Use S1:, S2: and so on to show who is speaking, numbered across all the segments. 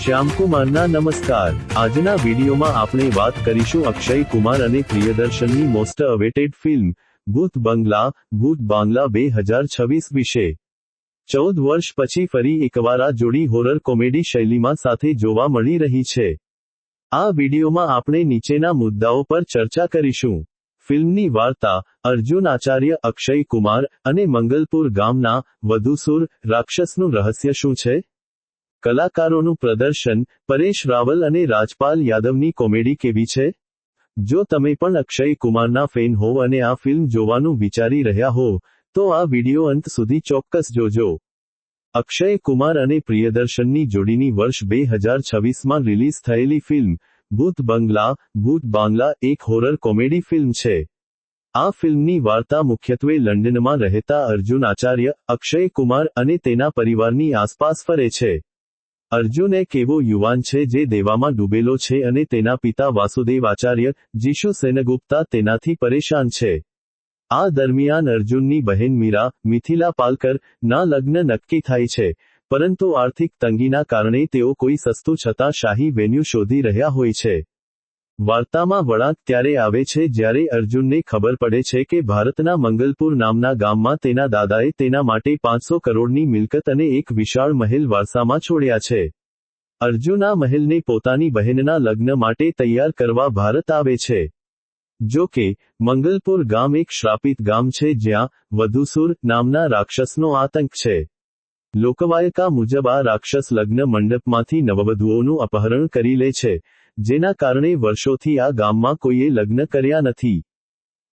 S1: શ્યામકુમારના નમસ્કાર। આજના વિડીયોમાં આપણે વાત કરીશું અક્ષય કુમાર અને પ્રિયદર્શનની મોસ્ટ અવેટેડ ફિલ્મ ભૂત બાંગ્લા 2026 વિશે। 14 વર્ષ પછી ફરી એકવાર આ જોડી હોરર કોમેડી શૈલીમાં સાથે જોવા મળી રહી છે। આ વિડીયોમાં આપણે નીચેના મુદ્દાઓ પર ચર્ચા કરીશું। ફિલ્મની વાર્તા, અર્જુન આચાર્ય, અક્ષય કુમાર અને મંગલપુર ગામના વધુસુર રાક્ષસનું રહસ્ય શું છે? કલાકારોનું પ્રદર્શન, પરેશ રાવલ અને રાજપાલ યાદવની કોમેડી કેવી છે? જો તમે પણ અક્ષય કુમારના ફેન હોવ અને આ ફિલ્મ જોવાનું વિચારી રહ્યા હો, તો આ વિડીયો અંત સુધી ચોક્કસ જોજો। અક્ષય કુમાર અને પ્રિયદર્શનની જોડીની વર્ષ 2026માં રિલીઝ થયેલી ફિલ્મ ભૂત બાંગ્લા એક હોરર કોમેડી ફિલ્મ છે। આ ફિલ્મની વાર્તા મુખ્યત્વે લંડનમાં રહેતા અર્જુન આચાર્ય, અક્ષય કુમાર અને તેના પરિવારની આસપાસ ફરે છે। અર્જુન એક એવો યુવાન છે જે દેવામાં ડૂબેલો છે અને તેના પિતા વાસુદેવ આચાર્ય, જીશુ સેનગુપ્તા તેનાથી પરેશાન છે। આ દરમિયાન અર્જુનની બહેન મીરા, મિથિલા પાલકર ના લગ્ન નક્કી થાય છે, પરંતુ આર્થિક તંગીના કારણે તેઓ કોઈ સસ્તું છતાં શાહી વેન્યુ શોધી રહ્યા હોય છે। વાર્તામાં વળાંક ત્યારે આવે છે જ્યારે અર્જુનને ખબર પડે છે કે ભારતના મંગલપુર નામના ગામમાં તેના દાદાએ તેના માટે 500 કરોડની મિલકત અને એક વિશાળ મહેલ વારસામાં છોડ્યા છે। અર્જુન આ મહેલને પોતાની બહેનના લગ્ન માટે તૈયાર કરવા ભારત આવે છે। જો કે, મંગલપુર ગામ એક શ્રાપિત ગામ છે જ્યાં વધુસુર નામના રાક્ષસનો આતંક છે। લોકવાયકા મુજબ આ રાક્ષસ લગ્ન મંડપમાંથી નવવધુઓનું અપહરણ કરી લે છે, જેના કારણે વર્ષોથી આ ગામમાં કોઈએ લગ્ન કર્યા નથી।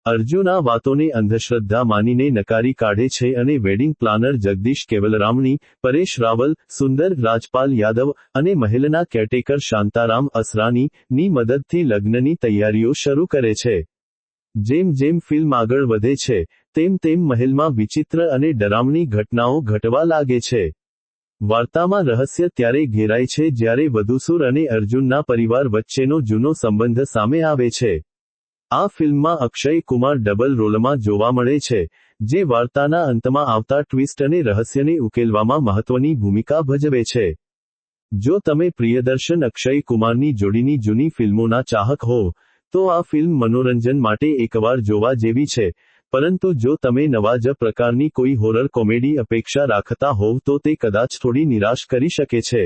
S1: અર્જુન આ વાતોને અંધશ્રદ્ધા માનીને નકારી કાઢે છે અને વેડિંગ પ્લાનર જગદીશ કેવલરામણી, પરેશ રાવલ, સુંદર રાજપાલ યાદવ અને મહેલના કેરટેકર શાંતારામ અસરાની ની મદદથી લગ્નની તૈયારીઓ શરૂ કરે છે। જેમ જેમ ફિલ્મ આગળ વધે છે, તેમ તેમ મહેલમાં વિચિત્ર અને ડરામણી ઘટનાઓ ઘટવા લાગે છે। વાર્તામાં રહસ્ય ત્યારે ઘેરાય છે જ્યારે વધુસુર અને અર્જુનના પરિવાર વચ્ચેનો જૂનો સંબંધ સામે આવે છે। આ ફિલ્મમાં અક્ષય કુમાર ડબલ રોલમાં જોવા મળે છે, જે વાર્તાના અંતમાં આવતા ટ્વિસ્ટ અને રહસ્યને ઉકેલવામાં મહત્વની ભૂમિકા ભજવે છે। જો તમે પ્રિયદર્શન અક્ષય કુમારની જોડીની જૂની ફિલ્મોના ચાહક હો, તો આ ફિલ્મ મનોરંજન માટે એકવાર જોવા જેવી છે, પરંતુ જો તમે નવા જ પ્રકારની કોઈ હોરર કોમેડી અપેક્ષા રાખતા હોવ તો તે કદાચ થોડી નિરાશ કરી શકે છે।